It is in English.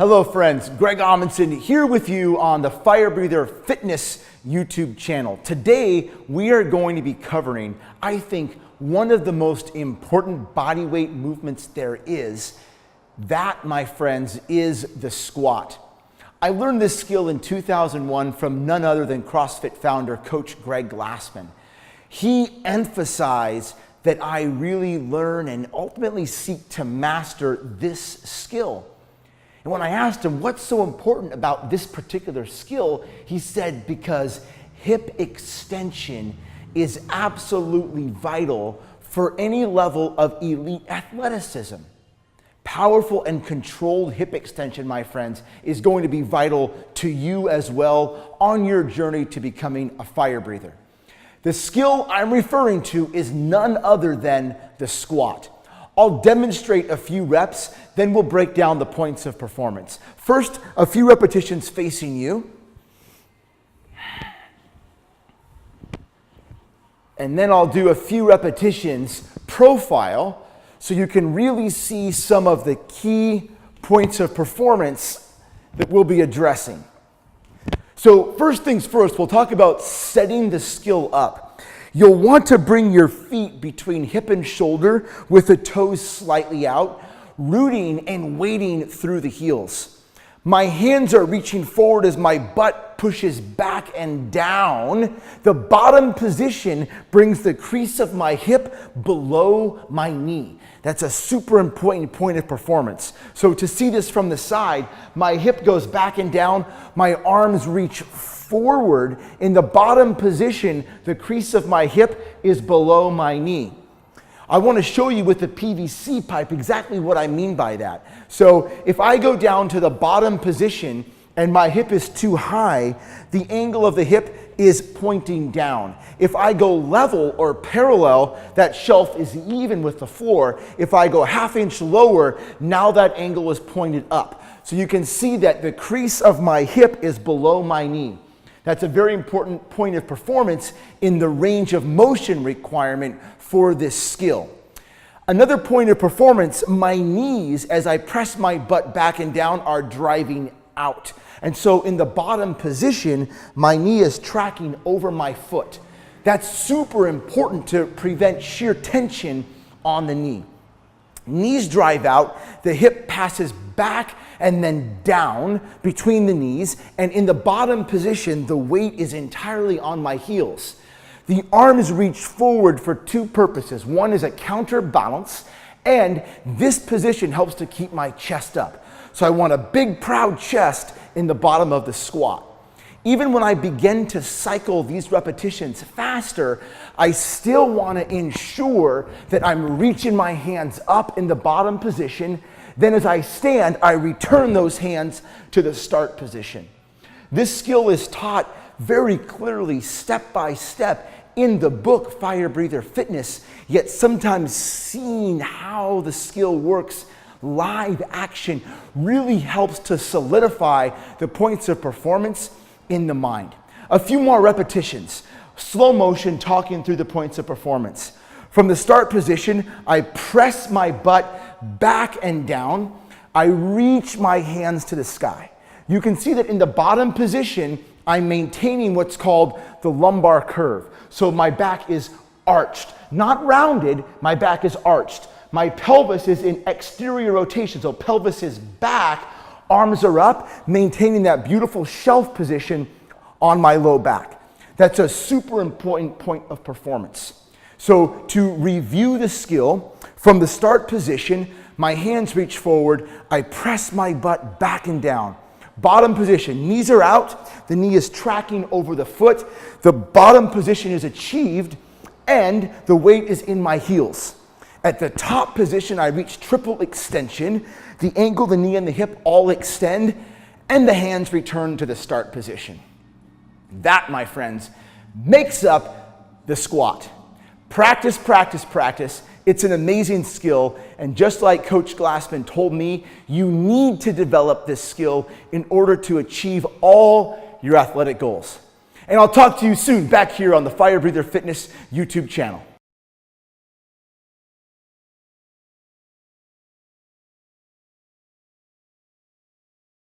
Hello friends, Greg Amundson here with you on the Firebreather Fitness YouTube channel. Today we are going to be covering, I think, one of the most important body weight movements there is. That, my friends, is the squat. I learned this skill in 2001 from none other than CrossFit founder Coach Greg Glassman. He emphasized that I really learn and ultimately seek to master this skill. And when I asked him what's so important about this particular skill, he said because hip extension is absolutely vital for any level of elite athleticism. Powerful and controlled hip extension, my friends, is going to be vital to you as well on your journey to becoming a fire breather. The skill I'm referring to is none other than the squat. I'll demonstrate a few reps, then we'll break down the points of performance. First, a few repetitions facing you. And then I'll do a few repetitions profile so you can really see some of the key points of performance that we'll be addressing. So first things first, we'll talk about setting the skill up. You'll want to bring your feet between hip and shoulder with the toes slightly out, rooting and weighting through the heels. My hands are reaching forward as my butt pushes back and down. The bottom position brings the crease of my hip below my knee. That's a super important point of performance. So to see this from the side, my hip goes back and down, my arms reach forward. In the bottom position, the crease of my hip is below my knee. I want to show you with the PVC pipe exactly what I mean by that. So if I go down to the bottom position and my hip is too high, the angle of the hip is pointing down. If I go level or parallel, that shelf is even with the floor. If I go ½ inch lower, now that angle is pointed up. So you can see that the crease of my hip is below my knee. That's a very important point of performance in the range of motion requirement for this skill. Another point of performance, my knees, as I press my butt back and down, are driving out. And so in the bottom position, my knee is tracking over my foot. That's super important to prevent shear tension on the knee. Knees drive out, the hip passes back and then down between the knees, and in the bottom position, the weight is entirely on my heels. The arms reach forward for two purposes. One is a counterbalance, and this position helps to keep my chest up. So I want a big, proud chest in the bottom of the squat. Even when I begin to cycle these repetitions faster, I still want to ensure that I'm reaching my hands up in the bottom position. Then as I stand, I return those hands to the start position. This skill is taught very clearly, step by step, in the book Firebreather Fitness, yet sometimes seeing how the skill works live action really helps to solidify the points of performance in the mind. A few more repetitions. Slow motion, talking through the points of performance. From the start position, I press my butt back and down. I reach my hands to the sky. You can see that in the bottom position, I'm maintaining what's called the lumbar curve. So my back is arched, not rounded, my back is arched. My pelvis is in exterior rotation, so pelvis is back, arms are up, maintaining that beautiful shelf position on my low back. That's a super important point of performance. So to review the skill, from the start position, my hands reach forward, I press my butt back and down. Bottom position, knees are out, the knee is tracking over the foot, the bottom position is achieved, and the weight is in my heels. At the top position, I reach triple extension. The ankle, the knee, and the hip all extend, and the hands return to the start position. That, my friends, makes up the squat. Practice, practice, practice. It's an amazing skill, and just like Coach Glassman told me, you need to develop this skill in order to achieve all your athletic goals. And I'll talk to you soon back here on the Firebreather Fitness YouTube channel.